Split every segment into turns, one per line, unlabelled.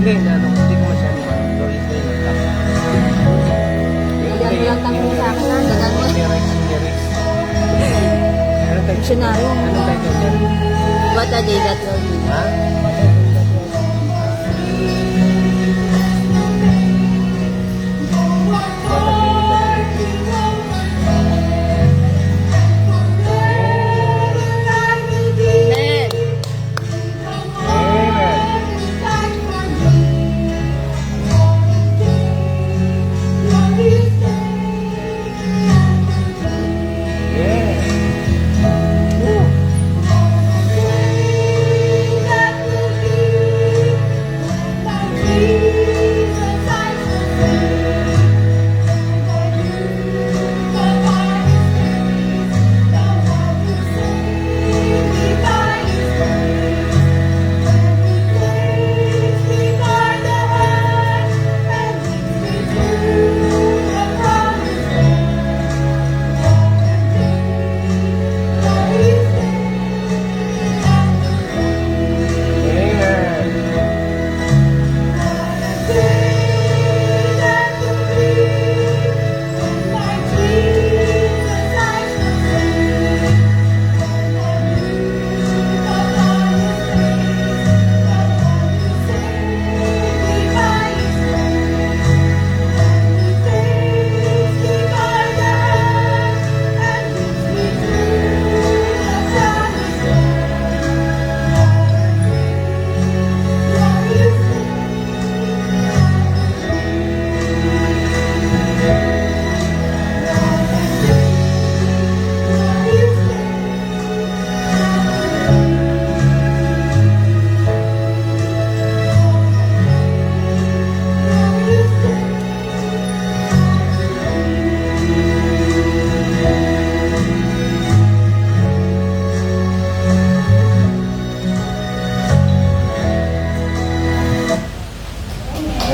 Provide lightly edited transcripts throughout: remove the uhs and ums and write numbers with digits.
Hindi ko masyado Glorious Day ng lang.
Dagan mo lang tanong sa akin ha. Dagan mo.
Lyrics. Anong title?
Dictionary.
Anong title dyan?
What a day that will be.
Ha?
Amen.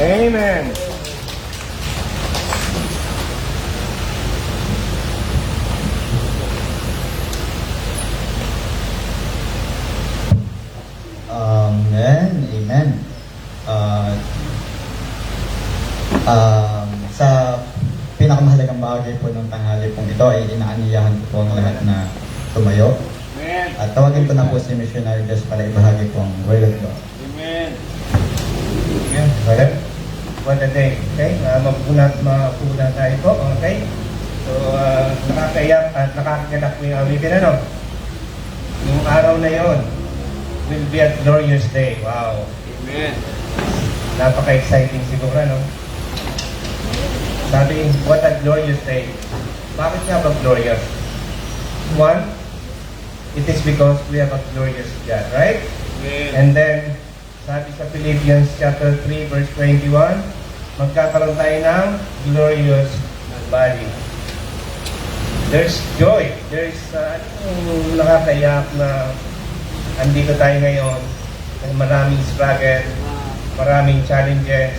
Amen.
Amen. Amen. Sa pinakamahalagang bahagi po ng tanghali pong ito ay inaaniyahan ko po ang lahat na tumayo.
Amen.
At tawagin ko na po si Missionary Jess para ibahagi po ang Word of God.
Amen.
Amen. Brother, what a day. Okay? Mapuna tayo po. Okay? So, nakakayak at nakakaganap po yung awitin, ano? Yung araw na yon will be a glorious day. Wow.
Amen.
Napaka-exciting siguro, no? Sabi, what a glorious day. Bakit nga ba glorious? One, it is because we have a glorious God, right?
Amen.
And then, sabi sa Philippians chapter 3 verse 21, magkakaroon tayo ng glorious body. There's joy. There's nakakayak na andito tayo ngayon. Maraming struggle, maraming challenges,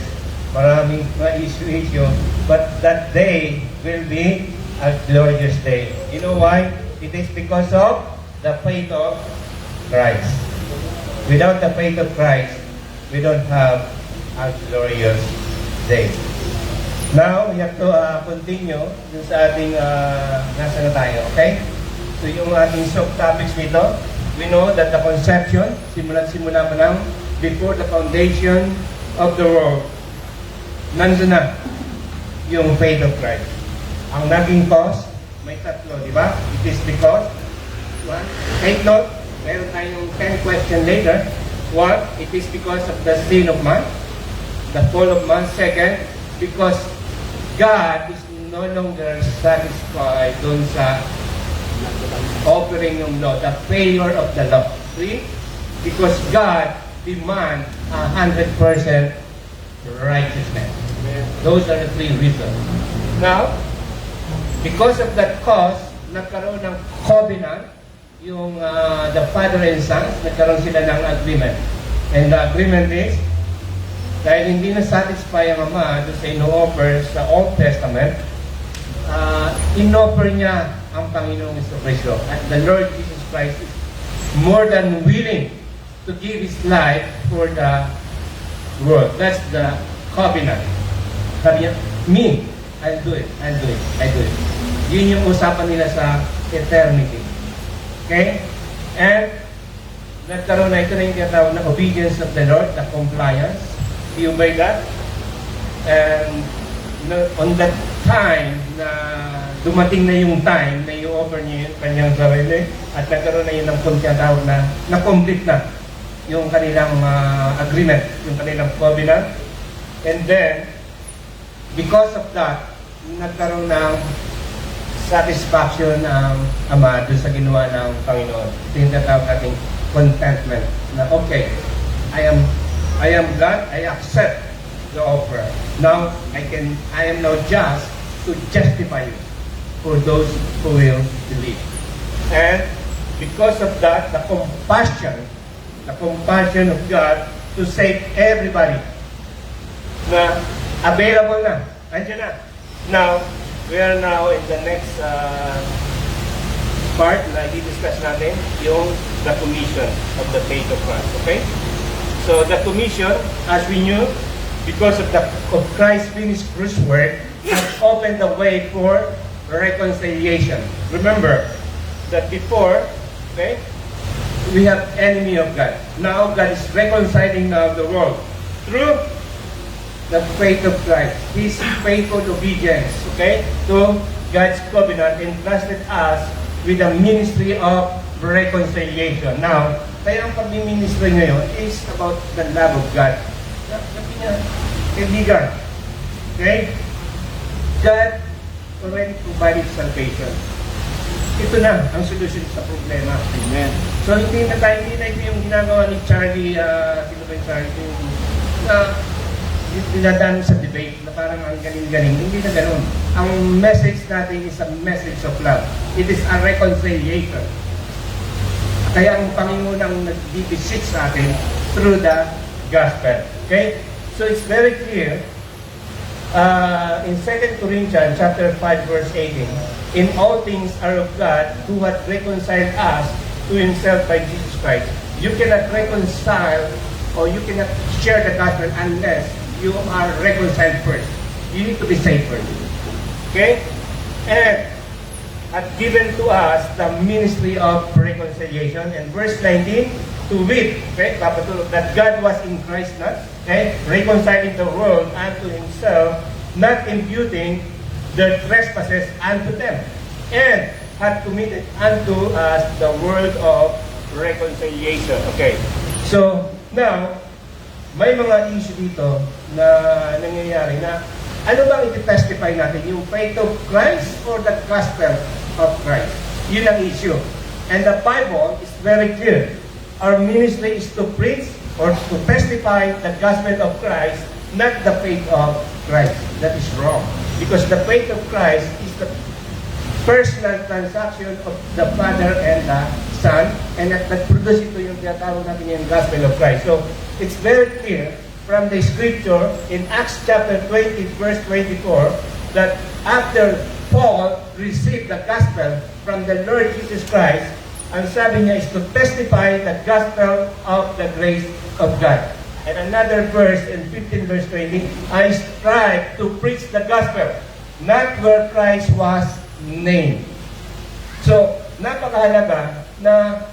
maraming issue. But that day will be a glorious day. You know why? It is because of the faith of Christ. Without the faith of Christ, we don't have a glorious day. Now, we have to continue dun sa ating nasa na tayo, okay? So, yung ating subtopics nito, we know that the conception, simula pa lang, before the foundation of the world, nandun na yung faith of Christ. Ang naging cause, may tatlo, di ba? It is because, one, take note, meron tayong 10 question later. One, it is because of the sin of man, the fall of man. Second, because God is no longer satisfied dun sa offering yung law, the failure of the law. Three, because God demands 100% righteousness. Those are the three reasons. Now, because of that cause, nagkaroon ng covenant, yung the father and sons, nagkaroon sila ng agreement. And the agreement is, dahil hindi na-satisfy ang ama doon sa ino-offer sa Old Testament, in-offer niya ang Panginoong Kristo. At the Lord Jesus Christ is more than willing to give His life for the world. That's the covenant. Sabi niya, me, I'll do it, I'll do it, I'll do it. Yun yung usapan nila sa eternity. Okay? And nagkaroon na ito na yung tinatawag na obedience of the Lord, the compliance. You obey that. And on that time na dumating na yung time na i-offer niya yung kanyang sarili at nagkaroon na yun ng tinatawag na na-complete na yung kanilang agreement, yung kanilang covenant. And then, because of that, nagkaroon ng satisfaction ng Ama doon sa ginawa ng Panginoon. Ito yung tatawag nating contentment. Na okay, I am God, I accept the offer. Now, I am now just to justify you for those who will believe. And because of that, the compassion of God to save everybody na available na. Andiyan na. Now, we are now in the next part na i-discuss natin, yung the commission of the faith of Christ. Okay? So, the commission, as we knew, because of Christ's finished cruise work, has opened the way for reconciliation. Remember that before, okay, we have enemy of God. Now, God is reconciling now the world through the faith of Christ, His faithful obedience, okay, to God's covenant, entrusted us with the ministry of reconciliation. Now, kaya ang pag-ministry ngayon is about the love of God. Sabi niya, kaibigan, okay, God already provided salvation. Ito na ang solution sa problema. Amen. So, hindi na ito yung ginagawa ni Charlie, sino ba yung Charlie? Dinadaan sa debate na parang ang galing-galing. Hindi na ganun. Ang message natin is a message of love. It is a reconciliation. Kaya ang Panginoon ang nag-visit sa atin through the gospel. Okay? So it's very clear in 2 Corinthians chapter 5 verse 18, in all things are of God who hath reconciled us to Himself by Jesus Christ. You cannot reconcile or you cannot share the gospel unless you are reconciled first. You need to be saved first. Okay? And had given to us the ministry of reconciliation. And verse 19, to wit, okay, papatulog, that God was in Christ not, okay, reconciling the world unto Himself, not imputing their trespasses unto them, and had committed unto us the word of reconciliation. Okay. So, now, may mga issue dito na nangyayari na ano bang iti-testify natin? Yung faith of Christ or the gospel of Christ? Yun ang issue. And the Bible is very clear. Our ministry is to preach or to testify the gospel of Christ, not the faith of Christ. That is wrong. Because the faith of Christ is the personal transaction of the Father and the Son, and that produce ito yung tinatawag natin yung gospel of Christ. So, it's very clear from the scripture in Acts chapter 20 verse 24 that after Paul received the gospel from the Lord Jesus Christ, ang sabi niya is to testify the gospel of the grace of God. And another verse in 15 verse 20, I strive to preach the gospel, not where Christ was named. So, napakahalaga na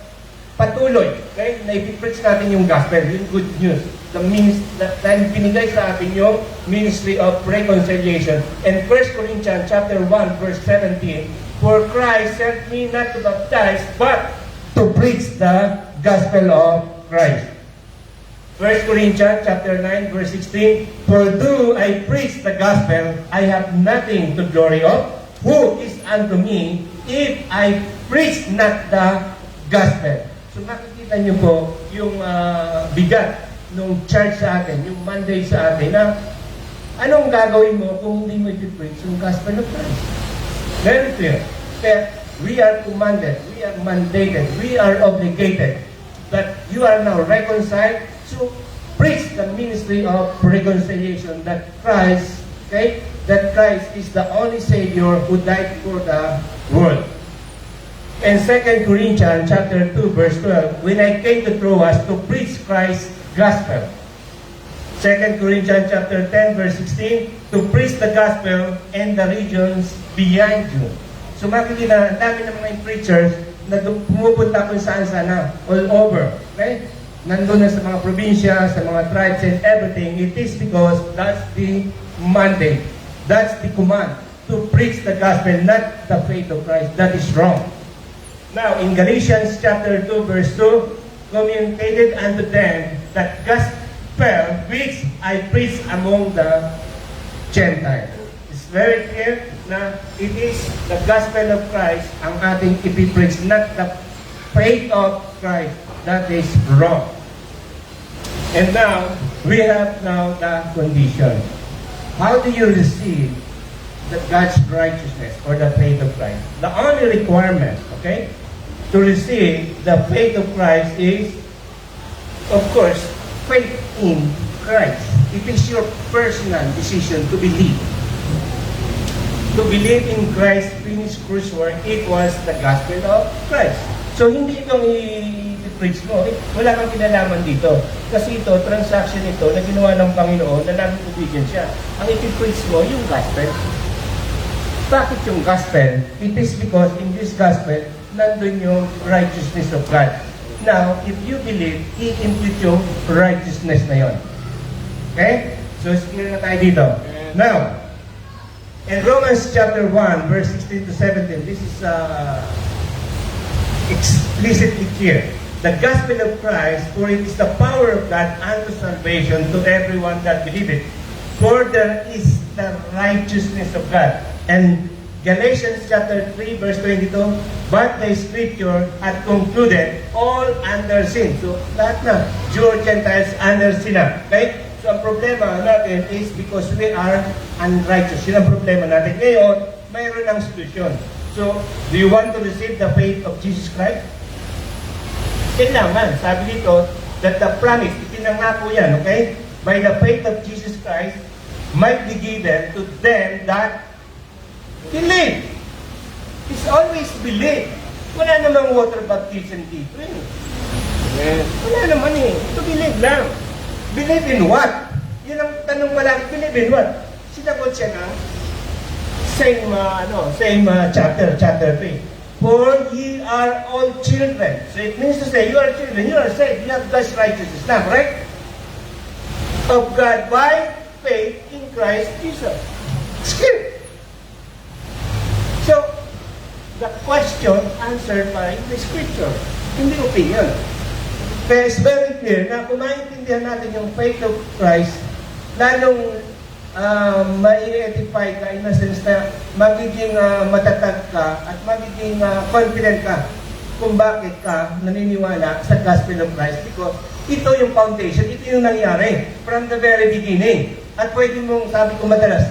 patuloy, okay, na ipipreach natin yung gospel, yung good news. Dahil binigay sa atin yung ministry of reconciliation. And 1 Corinthians chapter 1 verse 17, for Christ sent me not to baptize, but to preach the gospel of Christ. 1 Corinthians chapter 9 verse 16, for though I preach the gospel, I have nothing to glory of. Who is unto me if I preach not the gospel? So makikita niyo po yung bigat nung charge sa atin, yung mandate sa atin na anong gagawin mo kung hindi mo i-preach yung gospel of Christ. Very clear. That we are commanded, we are mandated, we are obligated that you are now reconciled to preach the ministry of reconciliation, that Christ, okay, that Christ is the only Savior who died for the world. In 2 Corinthians chapter 2 verse 12, when I came to Troas to preach Christ's gospel. 2 Corinthians chapter 10 verse 16, to preach the gospel in the regions beyond you. So makikita, ang dami ng mga preachers na pumupunta kung saan sana, all over. Okay? Nandun na sa mga probinsya, sa mga tribes and everything. It is because that's the mandate. That's the command to preach the gospel, not the faith of Christ. That is wrong. Now, in Galatians chapter 2 verse 2, communicated unto them that gospel which I preach among the Gentiles. It's very clear na it is the gospel of Christ ang ating ipipreach, not the faith of Christ. That is wrong. And now, we have now the condition. How do you receive the God's righteousness or the faith of Christ? The only requirement, okay, to receive the faith of Christ is, of course, faith in Christ. It is your personal decision to believe. To believe in Christ's finished cross work equals the gospel of Christ. So, hindi itong i-preach mo. Wala kang kinalaman dito. Kasi ito, transaction ito na ginawa ng Panginoon na naging obedient siya. Ang i-preach mo, yung gospel. Bakit yung gospel? It is because in this gospel, nandun yung righteousness of God. Now, if you believe, i-impute yung righteousness na yon. Okay? So, clear na tayo dito. Now, in Romans chapter 1, verse 16 to 17, this is explicitly clear. The gospel of Christ, for it is the power of God unto salvation to everyone that believeth. For there is the righteousness of God. And Galatians chapter 3 verse 22, but the scripture had concluded all under sin. So, lahat na, Jew or Gentiles under sin na. Okay? So, ang problema natin is because we are unrighteous. Yun ang problema natin. Ngayon, mayroon ng solution. So, do you want to receive the faith of Jesus Christ? Kailangan. Sabi dito, that the promise, itinangako yan, okay? By the faith of Jesus Christ, might be given to them that believe. It's always believe. Wala namang water baptism dito eh. Wala naman eh. Ito believe lang. Believe in what? Yun ang tanong palagi. Believe in what? Sinagot siya ng same chapter 3. For ye are all children. So it means to say, you are children, you are saved, you have God's righteousness. Now, correct? Of God by faith in Christ Jesus. It's clear. So, the question answered by the scripture, hindi opinion. Kaya it's very clear na kung maintindihan natin yung faith of Christ, lalong ma-identify ka in a sense na magiging matatag ka at magiging confident ka kung bakit ka naniniwala sa gospel of Christ because ito yung foundation, ito yung nangyari from the very beginning. At pwede mong, sabi ko madalas,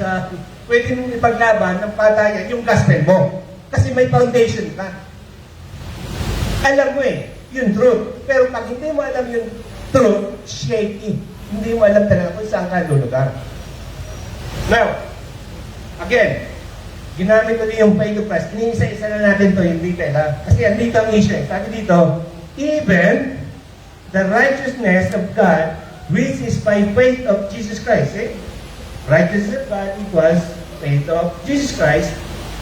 pwede mong ipaglaban ng patayan yung gospel mo. Kasi may foundation ka. Alam mo yung truth. Pero pag hindi mo alam yung truth, shaky. Hindi mo alam talaga kung saan ka lulugar. Now, again, ginamit ko din yung faith of Christ. Iniisa-isa na natin to yung detail, ha? Kasi andito ang issue. Sabi dito, even the righteousness of God, which is by faith of Jesus Christ. Righteousness of God equals faith of Jesus Christ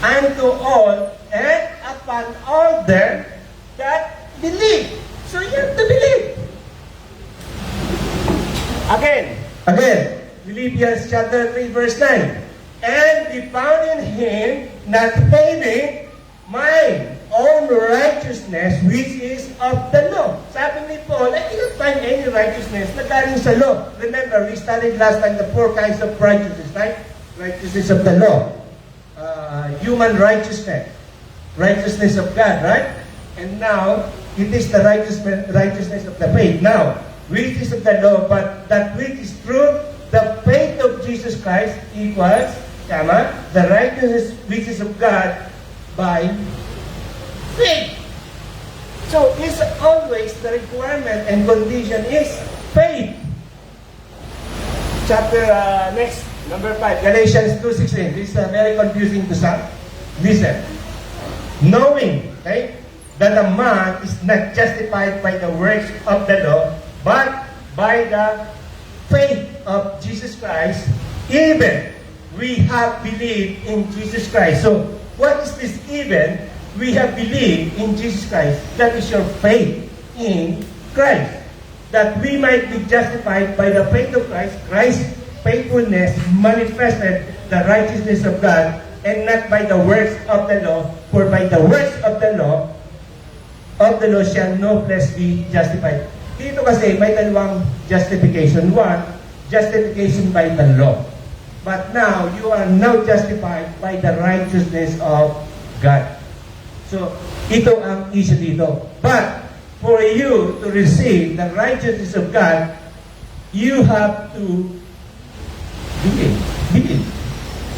unto all and upon all them that believe. So you have to believe. Again, Philippians chapter 3 verse 9. And be found in Him, not having my own righteousness, which is of the law. Sabi ni Paul, I cannot find any righteousness na galing sa law. Remember, we studied last time the 4 kinds of righteousness, right? Righteousness of the law, human righteousness, righteousness of God, right? And now, it is the righteousness of the faith. Now, which is of the law, but that which is true, the faith of Jesus Christ equals, the righteousness which is of God by faith. So, it's always the requirement and condition is faith. Chapter, next, number 5, Galatians 2:16. This is very confusing to some. Listen. Knowing, okay, that a man is not justified by the works of the law, but by the faith of Jesus Christ, even we have believed in Jesus Christ. So, what is this even we have believed in Jesus Christ? That is your faith in Christ. That we might be justified by the faith of Christ. Christ's faithfulness manifested the righteousness of God, and not by the works of the law. For by the works of the law shall no flesh be justified. Dito kasi may dalawang justification. One, justification by the law. But now, you are now justified by the righteousness of God. So, ito ang issue dito. But, for you to receive the righteousness of God, you have to believe.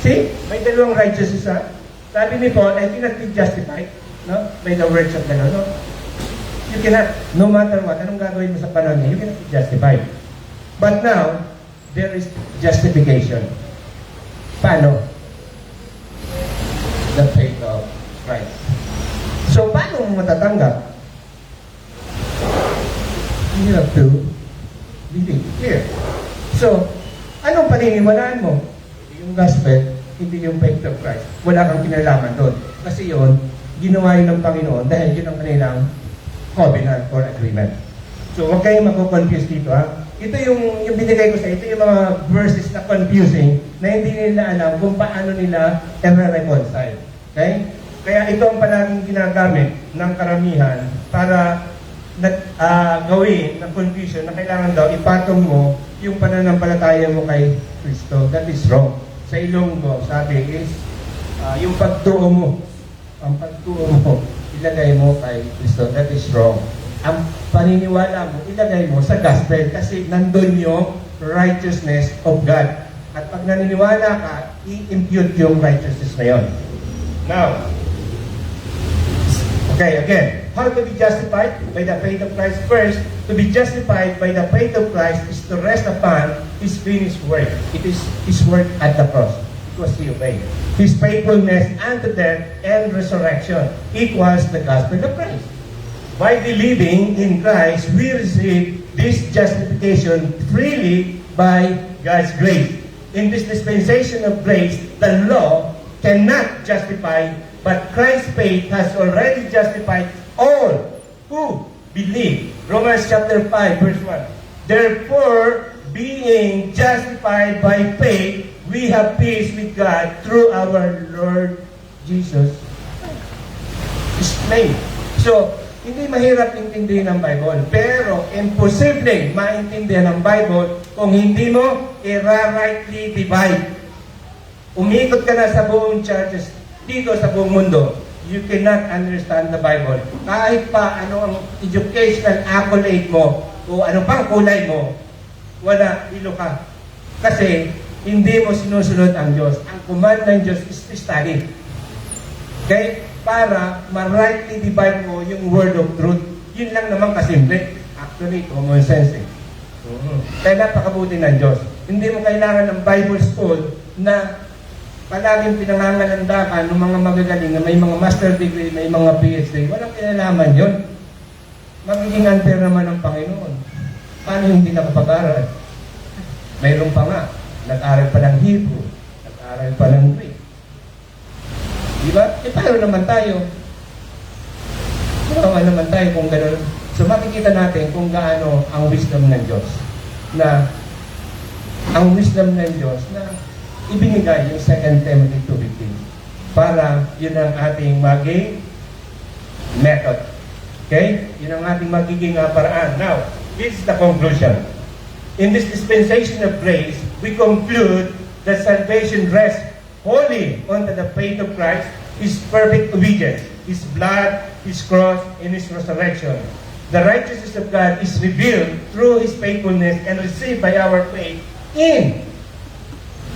See? May dalawang righteousness, ha? Sabi ni Paul, I cannot be justified, no? By the works of the law, no? You cannot, no matter what, anong gagawin mo sa panahon niya, you cannot be justified. But now, there is justification. Paano? The faith of Christ. So, paano mo matatanggap? You have to believe. Here. So, anong paniniwalaan mo? Yung gospel, hindi yung faith of Christ. Wala kang kinalaman doon. Kasi yun, ginawa yun ng Panginoon dahil yun ang kanilang covenant or agreement. So, huwag kayong mako-confuse dito, ha? Ito yung binigay ko sa ito yung mga verses na confusing na hindi nila alam kung paano nila i-reconcile. Okay? Kaya ito ang palaging ginagamit ng karamihan para gawin ng confusion na kailangan daw ipatong mo yung pananampalataya mo kay Kristo. That is wrong. Sa Ilonggo, sabi is, yung pagtuo mo, ang pagtuo mo, ilagay mo kay Kristo. That is wrong. Ang paniniwala mo, ilagay mo sa gospel kasi nandun yung righteousness of God. At pag naniniwala ka, i-impute yung righteousness na yun. Now, okay, again, how to be justified? By the faith of Christ. First, to be justified by the faith of Christ is to rest upon His finished work. It is His work at the cross. Because He obeyed. His faithfulness unto death and resurrection equals the gospel of Christ. By believing in Christ, we receive this justification freely by God's grace. In this dispensation of grace, the law cannot justify, but Christ's faith has already justified all who believe. Romans chapter 5, verse 1. Therefore, being justified by faith, we have peace with God through our Lord Jesus. It's plain. So, hindi mahirap intindihin ng Bible, pero imposible maintindihan ng Bible kung hindi mo i-rightly divide. Umikot ka na sa buong churches dito sa buong mundo, you cannot understand the Bible. Kahit pa ano ang educational accolade mo o ano pang kulay mo, wala, ilo ka. Kasi hindi mo sinusunod ang Diyos. Ang command ng Diyos is to study. Okay? Para ma-rightly divide mo yung word of truth. Yun lang naman kasimple. Actually, common sense eh. Kaya napakabuti ng Diyos. Hindi mo kailangan ng Bible school na palaging pinangangalandakan ng mga magagaling na may mga master degree, may mga PhD. Walang kinalaman yun. Magiging unfair naman ng Panginoon. Paano hindi nakapag-aral? Mayroon pa nga. Nag-aral pa ng Hebrew. Nag-aral pa ng Greek. Diba? E paano naman tayo? Kawawa naman tayo kung gano'n. So makikita natin kung gaano ang wisdom ng Diyos. Na ang wisdom ng Diyos na ibinigay yung 2 Timothy 2:15 para yun ang ating maging method. Okay? Yun ang ating magiging paraan. Now, this is the conclusion. In this dispensation of grace, we conclude that salvation rests wholly unto the faith of Christ, His perfect obedience, His blood, His cross, and His resurrection. The righteousness of God is revealed through His faithfulness and received by our faith in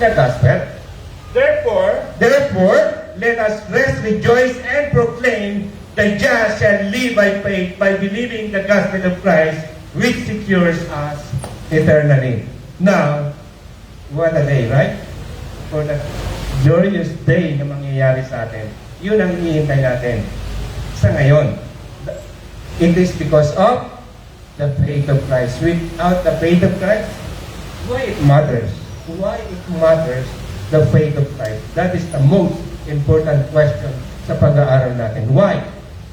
the gospel. Therefore, let us rest, rejoice, and proclaim the just shall live by faith by believing the gospel of Christ, which secures us eternally. Now, what a day, right? For the glorious day na mangyayari sa atin. Yun ang ihintay natin sa ngayon. It is because of the faith of Christ. Without the faith of Christ, why it matters? Why it matters the faith of Christ? That is the most important question sa pag-aaral natin. Why?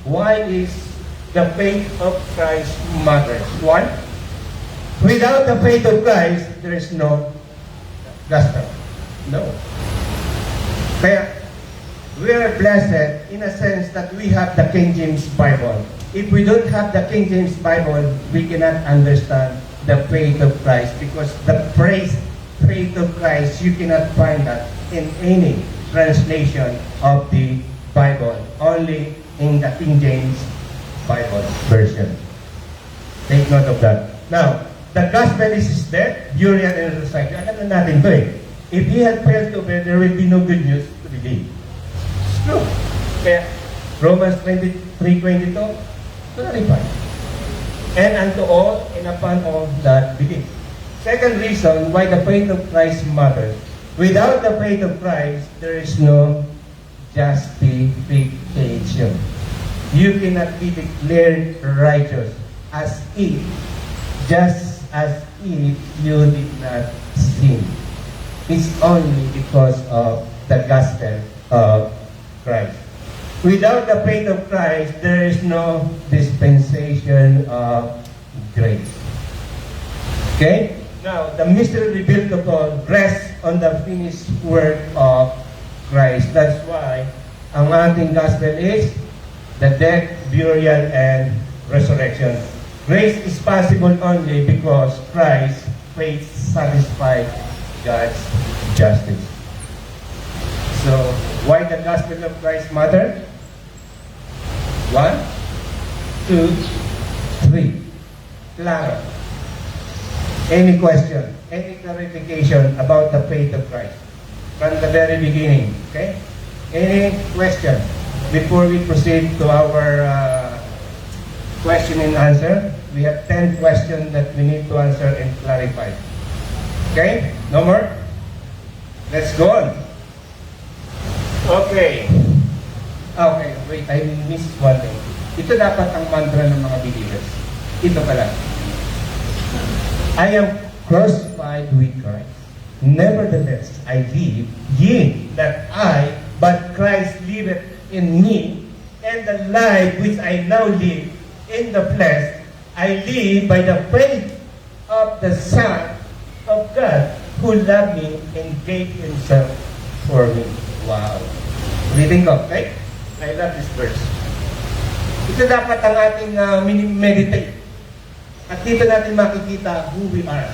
Why is the faith of Christ matters? One, without the faith of Christ, there is no gospel. No. Kaya, we are blessed in a sense that we have the King James Bible. If we don't have the King James Bible, we cannot understand the faith of Christ, because the phrase faith of Christ, you cannot find that in any translation of the Bible, only in the King James Bible version. Take note of that. Now, the gospel is his death, burial, and resurrection. Alam na natin ito eh. If he had failed to obey, there will be no good news to believe. It's true. Kaya, Romans 23:22, clarify. And unto all and upon all that believe. Second reason why the faith of Christ matters. Without the faith of Christ, there is no justification. You cannot be declared righteous as if, just as if you did not sin. It's only because of the gospel of Christ. Without the faith of Christ, there is no dispensation of grace. Okay? Now, the mystery revealed to Paul rests on the finished work of Christ. That's why ang ating gospel is the death, burial, and resurrection. Grace is possible only because Christ's faith satisfied God's justice. So, why the gospel of Christ matter? 1, 2, 3. Claro. Any question, any clarification about the faith of Christ from the very beginning? Okay? Any question before we proceed to our question and answer? We have 10 questions that we need to answer and clarify. Okay? No more? Let's go on. Okay. Okay, wait, I missed one thing. Ito dapat ang mantra ng mga believers. Ito pala. I am crucified with Christ. Nevertheless, I live, yet not I, but Christ liveth in me, and the life which I now live in the flesh, I live by the faith of the Son of God, who loved me and gave himself for me. Wow. Reading ko, okay? I love this verse. Ito dapat ang ating meditate. At dito natin makikita who we are.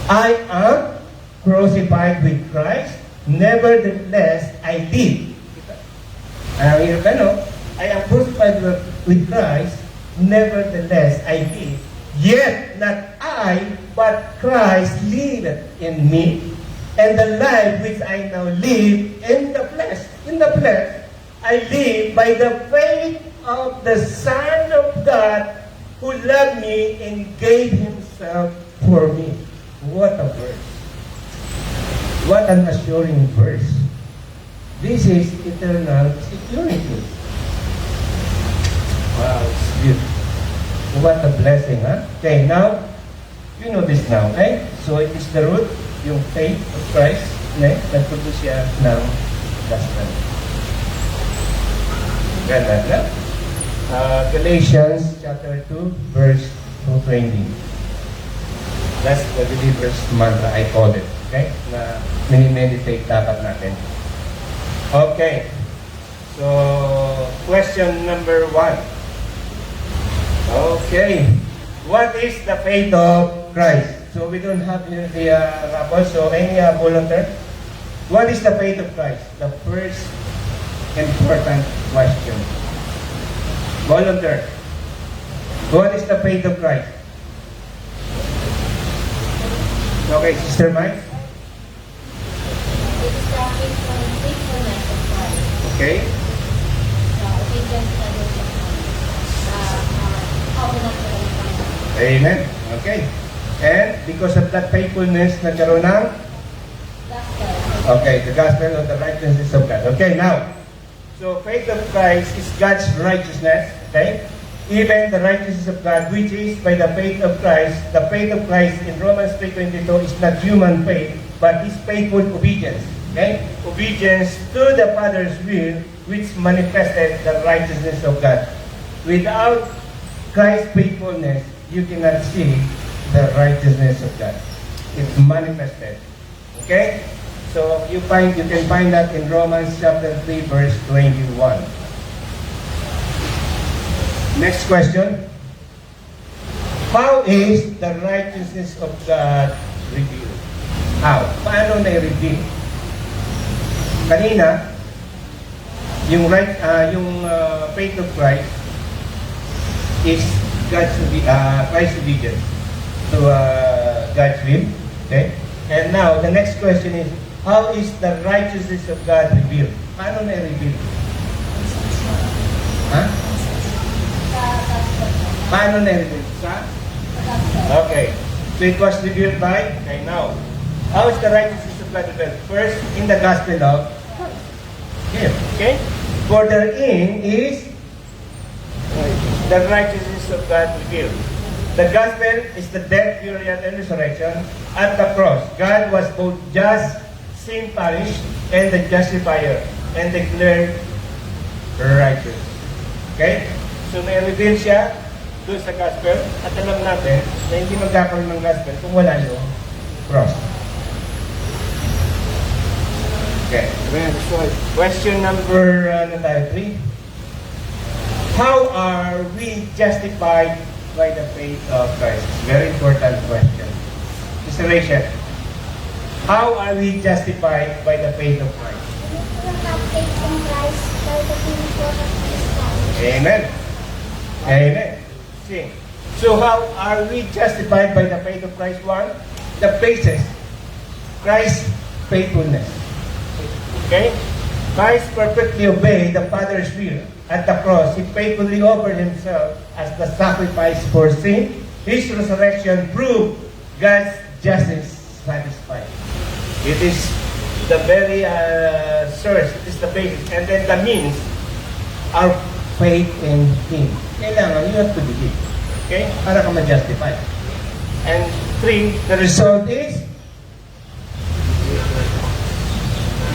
I am crucified with Christ, nevertheless I live. I am crucified with Christ, nevertheless I live. Yet not I, but Christ liveth in me, and the life which I now live in the flesh, I live by the faith of the Son of God, who loved me and gave himself for me. What a verse. What an assuring verse. This is eternal security. Wow, it's beautiful. What a blessing, huh? Okay, now, you know this now, okay? So it is the root, yung faith of Christ, nag-produce siya ng gospel. Ganda na. Galatians chapter 2, verse 20. That's the believer's mantra, I call it. Okay? Na mini-meditate dapat natin. Okay. So, question number 1. Okay. What is the faith of Christ? So, we don't have the rapport. So, any volunteer? What is the faith of Christ? The first important question. Volunteer. What is the faith of Christ? Okay, Sister Mike.
It's the faithfulness of Christ.
Okay.
The obedience na doon sa covenant na doon.
Amen. Okay. And because of that faithfulness, nagkaroon ng?
Gospel.
Okay, the gospel of the righteousness of God. Okay, now. So, faith of Christ is God's righteousness. Okay? even the righteousness of God, which is by the faith of Christ. The faith of Christ in Romans 3:22 is not human faith, but His faithful obedience. Okay? Obedience to the Father's will, which manifested the righteousness of God. Without Christ's faithfulness, you cannot see the righteousness of God. It's manifested. Okay? So you can find that in Romans chapter 3, verse 21. Next question. How is the righteousness of God revealed? How? Paano na-reveal? Kanina, yung faith of Christ is Christ's obedience to God's will. Okay? And now, the next question is, how is the righteousness of God revealed? Paano na-reveal? Ha? Paano na-reveal? Sa? Okay. So it was revealed by, okay, now. How is the righteousness of God revealed? First, in the gospel of Him. Okay? For therein is the righteousness of God revealed. The gospel is the death, burial, and resurrection at the cross. God was both just, sin punished, and the justifier, and declared righteous. Okay? So may reveal siya doon sa gospel, at alam natin na hindi magkakaroon ng gospel kung wala yung cross. Okay. Question number 3. How are we justified by the faith of Christ? Very important question. Mr. Rachel, how are we justified by the faith of Christ? Amen. Amen. See. So how are we justified by the faith of Christ? One, the basis, Christ's faithfulness. Okay? Christ perfectly obeyed the Father's will. At the cross, He faithfully offered Himself as the sacrifice for sin. His resurrection proved God's justice satisfied. It is the very source, it is the basis. And then the means, our faith in Him. Kailangan, you have to believe. Okay? Para ka ma-justify. And 3, the result is,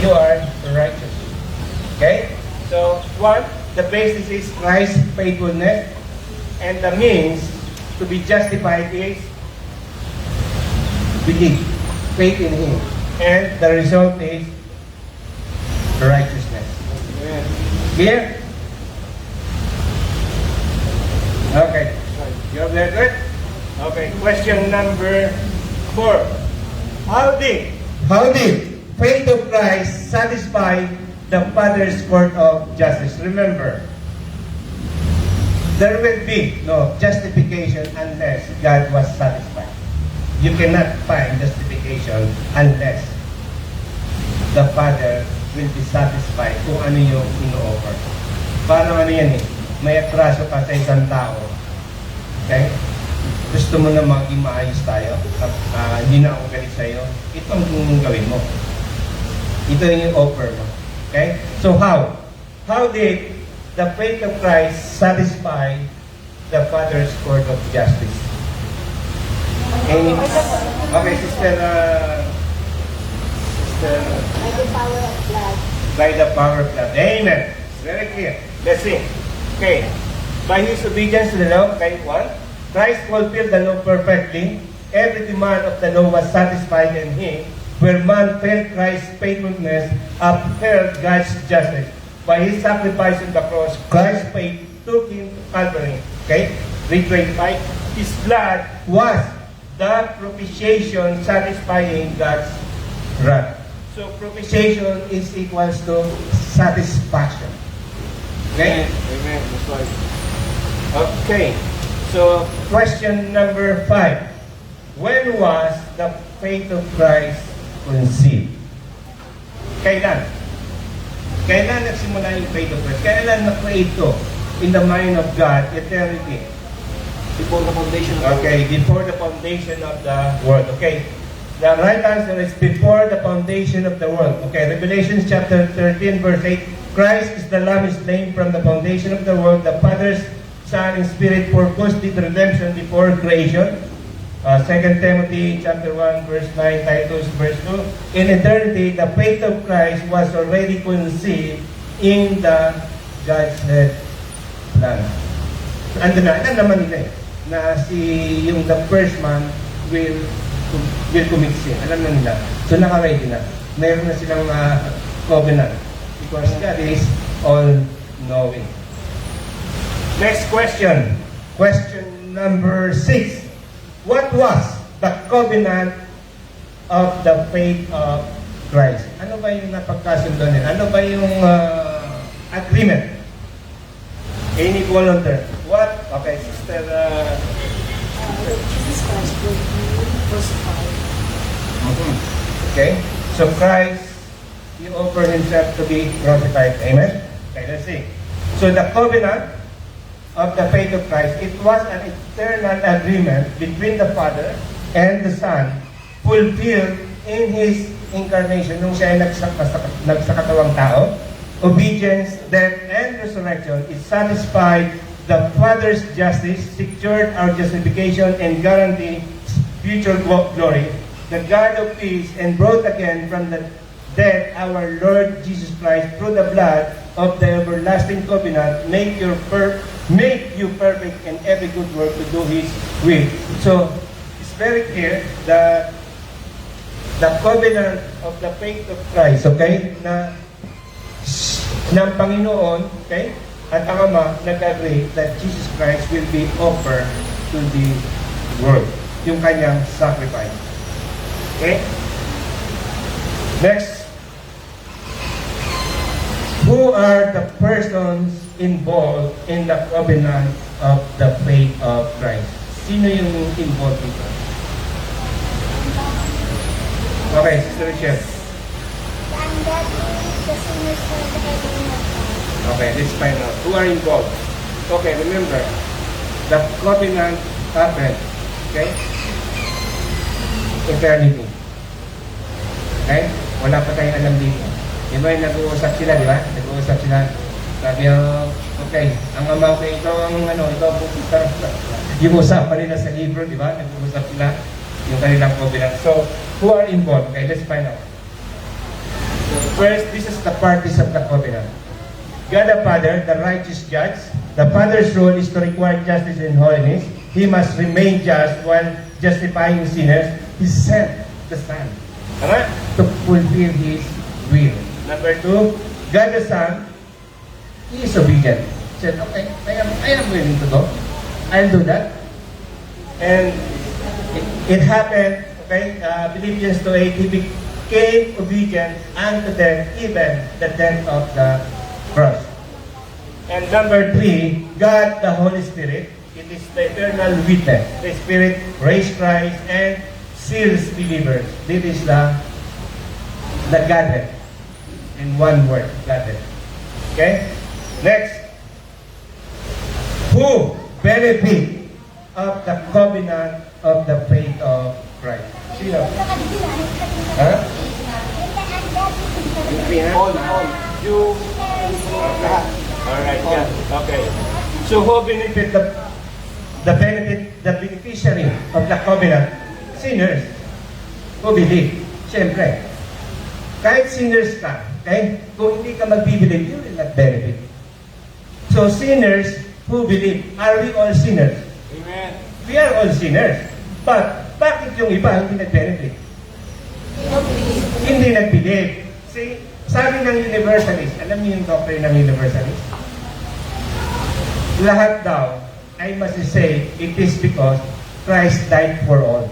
you are righteous. Okay? So, 1, the basis is Christ's faithfulness, and the means to be justified is belief, faith in Him, and the result is righteousness. Clear? Okay. You have that right? Okay. Question number 4. How did faith of Christ satisfy the Father's court of justice? Remember, there will be no justification unless God was satisfied. You cannot find justification unless the Father will be satisfied kung ano yung ino-offer. Parang ano yan eh, may atraso ka sa isang tao. Okay? Gusto mo na maging maayos tayo, hindi na ako galit sa'yo, ito ang gawin mo. Ito yung offer mo. Okay? So how? How did the faith of Christ satisfy the Father's court of justice? Okay, sister,
By the power of blood.
by the power of blood. Amen. Very clear. Let's see. Okay. By His obedience to the law, okay, 1, Christ fulfilled the law perfectly. Every demand of the law was satisfied in Him. Where man felt Christ's faithfulness, upheld God's justice. By His sacrifice on the cross, Christ's faith took Him to Calvary. Okay? Read 25. His blood was the propitiation satisfying God's wrath. So propitiation is equals to satisfaction. Okay?
Amen. That's right.
Okay. So question number 5. When was the faith of Christ conceived? Kailan? Kailan nagsimula yung faith of Christ? Kailan na-create to in the mind of God, eternity?
Before the foundation of the world.
Okay, before the foundation of the world. Okay. The right answer is before the foundation of the world. Okay, Revelation chapter 13, verse 8. Christ is the Lamb slain from the foundation of the world. The Father's Son, and Spirit purposed the redemption before creation. 2 Timothy chapter 1, verse 9, Titus verse 2. In eternity, the faith of Christ was already conceived in the Godhead plan. Ando na, alam naman nila na yung the first man will commit sin. Alam na nila. So naka-ready na. Mayroon na silang covenant. Because God is all-knowing. Next question. Question number 6. What was the covenant of the faith of Christ? Ano ba yung napagkasundo nila? Ano ba yung agreement? Any volunteer? What? Okay, Sister...
Jesus Christ will be crucified.
Okay? So Christ, He offered Himself to be crucified. Amen? Okay, let's see. So the covenant of the faith of Christ, it was an eternal agreement between the Father and the Son, fulfilled in His incarnation nung siya ay nagsakatawang tao. Obedience, death, and resurrection is satisfied the Father's justice, secured our justification, and guaranteed future glory. The God of peace, and brought again from the dead our Lord Jesus Christ through the blood of the everlasting covenant, make you perfect in every good work to do His will. So, it's very clear that the covenant of the faith of Christ, okay, na ng Panginoon, okay, at ang Ama nag-agree that Jesus Christ will be offered to the world, yung kanyang sacrifice. Okay? Next. Who are the persons involved in the covenant of the faith of Christ? Sino yung involved dito? Okay, Sister Rachel.
The ungodly, the sinners for the heaven of God.
Okay, let's find out. Who are involved? Okay, remember, the covenant happened, okay? Eternity. Okay? Wala pa tayong alam dito. Di ba, nag-uusap sila, di ba? Nag-uusap sila. Sabi okay, ang Ama ko ito, ito ang pupunta. Yung usapan nila sa libro, di ba? Nag-uusap sila yung kanilang covenant. So, who are involved? Okay, let's find out. First, this is the parties of the covenant. God the Father, the righteous judge. The Father's role is to require justice and holiness. He must remain just while justifying sinners. He sent the Son to fulfill His will. Number 2, God the Son, He is obedient. He said, okay, I am willing to go. I'll do that. And it happened, okay, Philippians 2:8, He became obedient unto death, even the death of the cross. And number 3, God the Holy Spirit, it is the eternal witness. The Spirit raised Christ and seals believers. This is the Godhead. In one word, Godhead. Okay? Next. Who benefit of the covenant of the faith of Christ? Sino? Huh?
All. You. Lahat.
Alright, yeah. Okay. So who benefit the beneficiary of the covenant? Sinners. Who believe? Siyempre. Kahit sinners ka, okay? Kung hindi ka magbibilib, you will not benefit. So sinners who believe, are we all sinners?
Amen.
We are all sinners. But, bakit yung iba hindi nag-benefit? Hindi nag-believe. See, sabi ng universalist, alam niyo yung doctrine ng universalist? Lahat daw, I must say, it is because Christ died for all.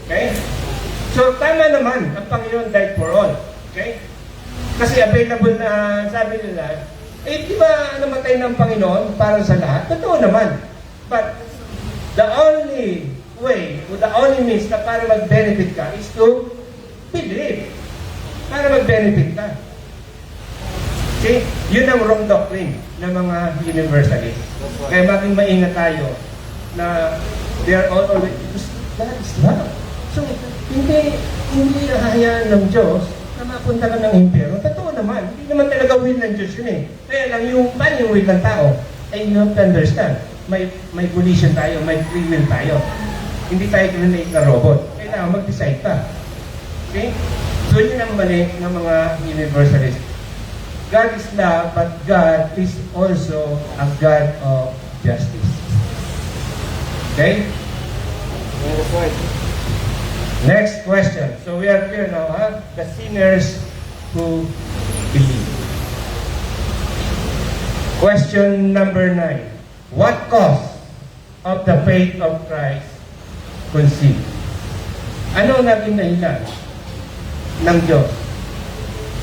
Okay? So, tama naman, ang Panginoon died for all. Okay? Kasi available na, sabi nila, di ba namatay ng Panginoon para sa lahat? Totoo naman. But, the only way, o the only means na para mag-benefit ka is to believe. Para mag-benefit ka. See? Yun ang wrong doctrine ng mga universalists. Kaya maging maingat tayo na they are all always, because God is love. So, hindi hahayaan ng Diyos na mapunta ka ng impyerno. Totoo naman. Hindi naman talaga will ng Diyos yun eh. Kaya lang yung will ng tao. And you have to understand, may volition tayo, may free will tayo. Hindi tayo create na robot. Kailangan mag-decide pa. Okay? So yun ang mali ng mga universalists. God is love, but God is also a God of justice. Okay?
Yeah, that's right.
Next question. So we are clear now, huh? The sinners who believe. Question number 9. What cause of the faith of Christ conceived? Ano naging dahilan ng Diyos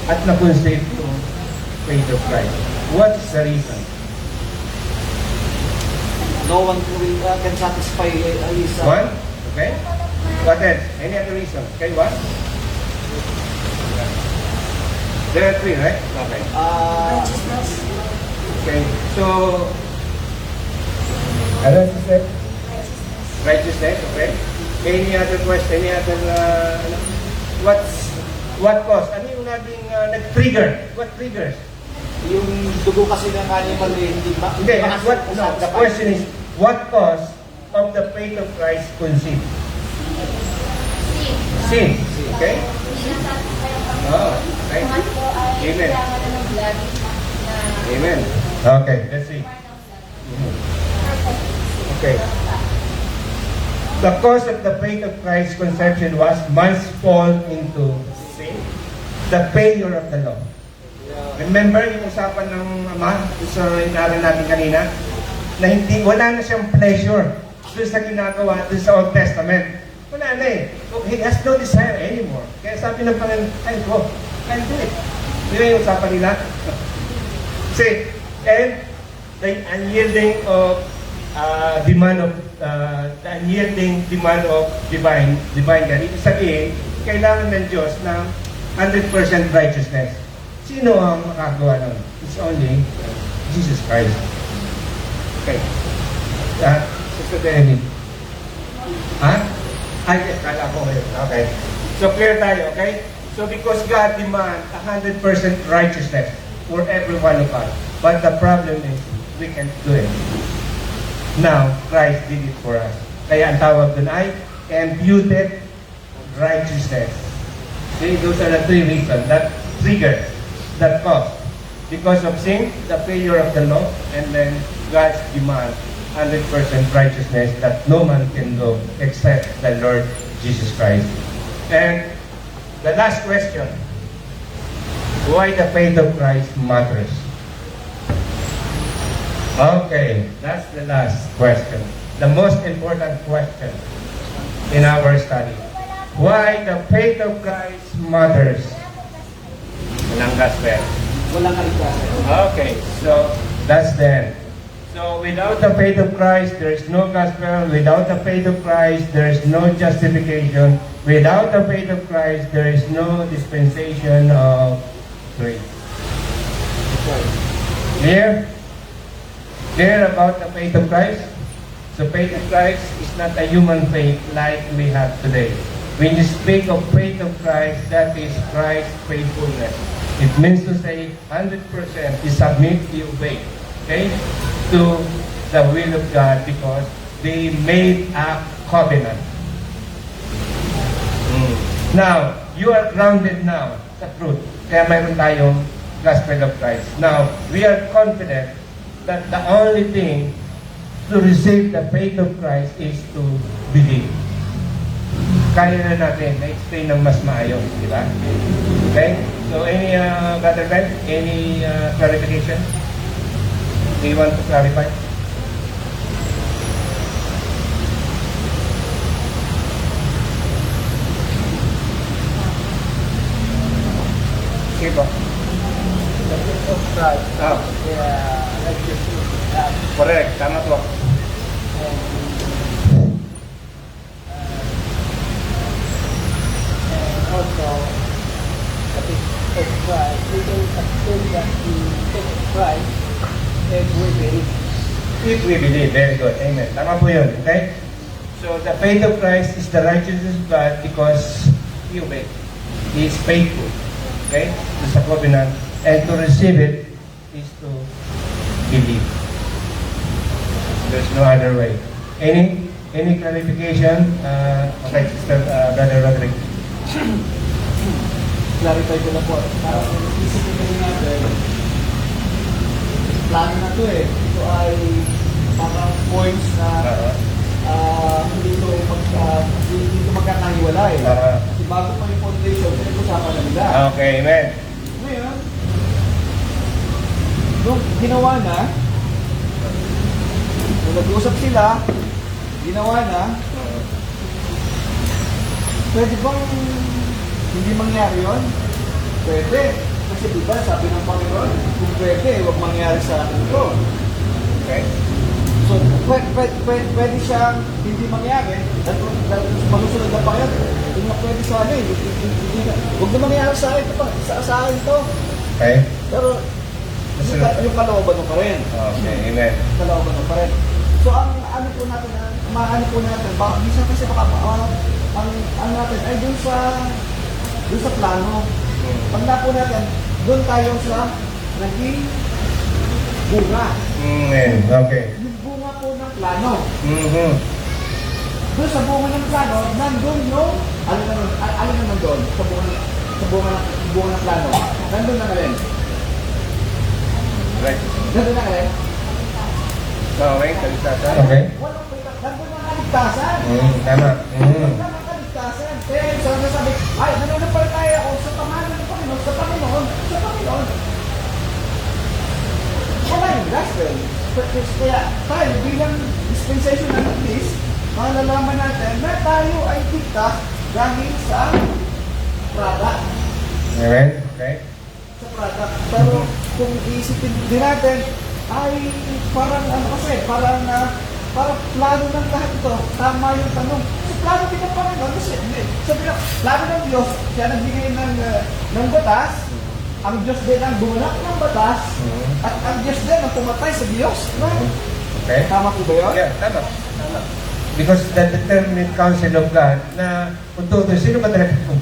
at na-conceive yung faith of Christ? What is the reason?
No one can satisfy his...
One? Okay? What else? Any other reason? Okay, what? There are 3, right? Okay. Okay. So, ano you said? Righteousness, okay. Any other question? Any other, what cause? Ano yung naging nag-trigger? What triggers?
Yung dugo kasi ng animal hindi ba?
Hindi, the question is, what cause of the faith of Christ conceived? Sin. Okay? Oh, okay. Amen. Amen. Okay, let's see. Okay. The cause of the faith of Christ's conception was man's fall into sin, the failure of the law. Remember yung usapan ng Ama sa inaral natin kanina? Na wala na siyang pleasure doon sa ginagawa doon sa Old Testament. Wala na eh. He has no desire anymore. Kaya sabi ng Panginoon, I'll go. I'll do it. Yun yung usapan nila. See, and the unyielding of demand of the unyielding demand of divine God. Ibig sabihin, kailangan ng Diyos ng 100% righteousness. Sino ang makagawa nun? It's only Jesus Christ. Okay. Sister Denny. Ha? Ay, kala ko ngayon. Okay. So clear tayo, okay? So because God demands 100% righteousness for every one of us. But the problem is, we can't do it. Now, Christ did it for us. Kaya ang tawag dun ay imputed righteousness. See, those are the 3 reasons that trigger, that cause. Because of sin, the failure of the law, and then God's demand 100% righteousness that no man can do except the Lord Jesus Christ. And the last question, why the faith of Christ matters? Okay, that's the last question. The most important question in our study. Why the faith of Christ matters? Walang gospel.
Walang kaligtasan.
Okay, so that's the end. So without the faith of Christ, there is no gospel. Without the faith of Christ, there is no justification. Without the faith of Christ, there is no dispensation of grace. Clear? Clear about the faith of Christ? So faith of Christ is not a human faith like we have today. When you speak of faith of Christ, that is Christ's faithfulness. It means to say 100% you submit, you obey. Okay? To the will of God because they made a covenant. Now, you are grounded now sa truth. Kaya mayroon tayong gospel of Christ. Now, we are confident that the only thing to receive the faith of Christ is to believe. Kaya na natin na-explain ng mas maayos, di ba? Okay? So, any, Brother Ben, any clarification? Do you want to clarify? Sige po.
The faith of Christ.
Correct. Tama po.
Also, the faith of Christ. We can assume that the faith of Christ if we believe.
If we believe. Very good. Amen. Tama po yun. Okay? So, the faith of Christ is the righteousness of God because He obeyed. He is faithful. Okay? To sa covenant. And to receive it is to believe. There's no other way. Any clarification? Okay, Sister Brother Roderick.
Clarify ko na po. Isipin ko natin, plano na to eh. Ito ay parang points na hindi ito magkakahiwalay. Kasi bago pa yung foundation, pinag-usapan na nila.
Okay, amen.
Ngayon, nung ginawa na, nung nag-usap sila, ginawa na, pwede bang hindi mangyari yun? Pwede. Kasi diba, sabi ng Panginoon, kung pwede, huwag mangyari sa akin ito.
Okay.
So, pwede siyang hindi mangyari, dahil malusunod na pa yan. Hindi na pwede sa akin. Huwag na mangyari sa akin ito. Sa akin ito.
Okay.
Pero, yung kalooban mo pa rin.
Okay, amen.
Kalooban mo pa rin. So, ang ano po natin, minsan kasi baka, ang natin ay dun sa plano. Pag na po natin, dun tayo sa naging bunga.
Amen. Okay.
Yung bunga po ng plano.
Mm-hmm.
Doon sa bunga ng plano, nandun yung, ano naman doon? Sa bunga ng plano. Nandun na rin.
Right.
Nandun na rin.
Okay, kaligtasan. Okay.
Walang nandun na kaligtasan.
Tama.
Nandun na kaligtasan. Kaya yung sabi, ay, nananampalataya ako sa pangalan ng Panginoon, sa Panginoon. Wala yung gospel. Kaya tayo bilang dispensation ng Christ, malalaman natin na tayo ay ligtas dahil sa product.
Amen. Okay.
Sa product. Pero kung iisipin din natin, ay parang ano kasi, parang plano ng lahat ito. Tama yung tanong. So plano din ng Panginoon. Kasi sabi na, plano ng Diyos, siya nagbigay ng batas, ang Diyos din ang gumawa ng batas, at ang Diyos din ang pumatay sa Diyos.
Okay.
Tama po ba yun?
Yeah, tama. Because the determinate counsel of God na kung tutoy, sino ba talaga ito?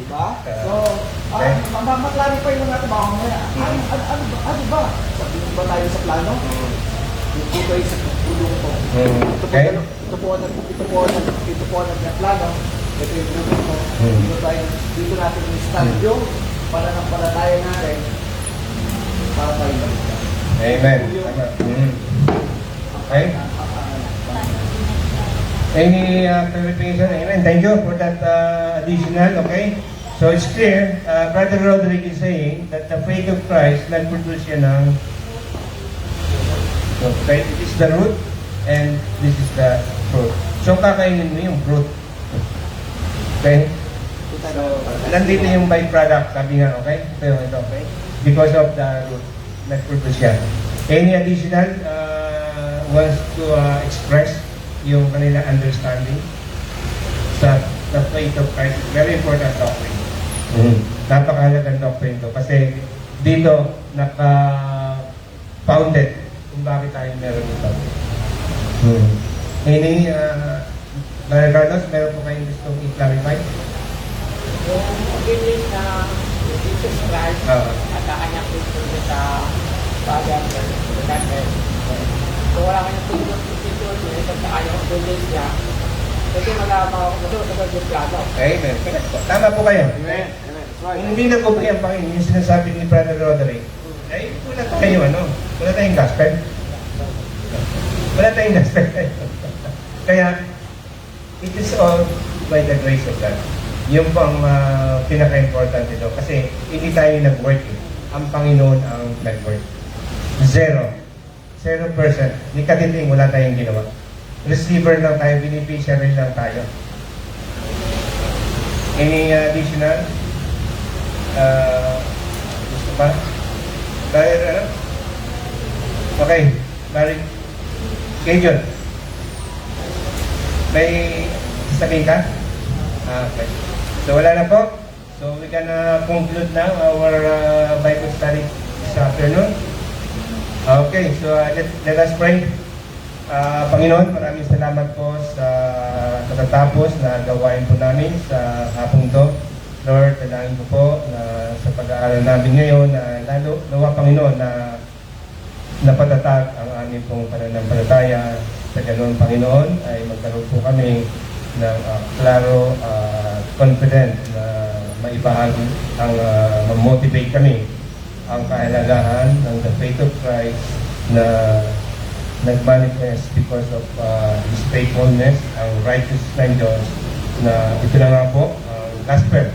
Diba? So,
Okay.
maklarify mo natin baka mamaya. Ano ba? Sabi ba tayo sa plano? Ito ba yung sa tulong ko?
Okay.
Ito po ang plano. Ito yung tulong ko. Dito natin yung stand yung pananampalataya natin para tayo balikan.
Amen. Tama. Okay. Any clarification? Amen. Thank you for that additional. Okay. So it's clear, Brother Roderick is saying that the faith of Christ nag-produce yan ng okay, this is the root and this is the fruit. So kakainin mo yung fruit. Okay? So, nandito yung byproduct, sabi nga, okay? Ito, okay? Because of the root, nag-produce yan. Any additional wants to express yung kanila understanding sa the faith of Christ? Very important doctrine. Napakahalagang doctrine to kasi dito naka-founded kung bakit tayo meron ito. Any Brother Carlos, meron po kayong gustong i-clarify?
Yung belief na Jesus Christ at ang kanyang picture sa Father Godhead. Kung wala kanyang picture niya at saka yung belief niya, pwede malaman ako sa yung plano.
Amen. Tama po kayo. Kung hindi nag-obey ang Panginoon, yung sinasabi ni Brother Roderick, ay wala tayong gospel. Wala tayong gospel. Kaya, it is all by the grace of God. Yung pang pinaka-important ito. Kasi hindi tayo nag-work eh. Ang Panginoon ang nag-work. 0%. Ni katiting, wala tayong ginawa. Receiver lang tayo, beneficiary lang tayo. Any additional? Gusto pa? Dahil ano? Okay. Balik. Kayon. May sasabihin ka? Okay. So wala na po. So we can conclude now our Bible study this afternoon. Okay. So let us pray. Panginoon, maraming salamat po sa katatapos na gawain po namin sa hapong to. Lord, dalangin ko po na sa pag-aaral namin ngayon na lalo nawa Panginoon na napatatag ang aming pong pananampalataya. Sa ganoon, Panginoon, ay magkaroon po kami ng klaro, confident na maibahagi ang ma-motivate kami ang kahalagahan ng the faith of Christ na nag-manifest because of His faithfulness, ang righteousness ng Diyos, na ito na nga po ang gospel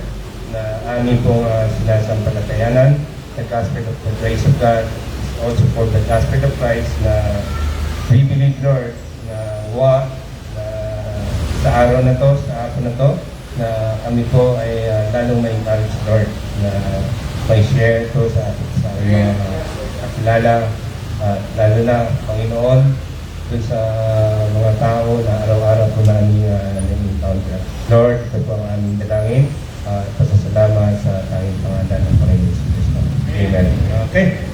na aming pong sinasampalatayanan. The gospel of the grace of God is also for the gospel of Christ na we believe, Lord, na sa araw na to, sa hapon na to, na kami po ay lalong may encourage, Lord, na may share ito sa aming mga kakilala, lalo na, Panginoon, dun sa mga tao na araw-araw po namin na-encounter. Lord, ito po ang aming dalangin, pasasalamat sa tanging pangalan ng Panginoon Jesus Christ. Amen. Okay.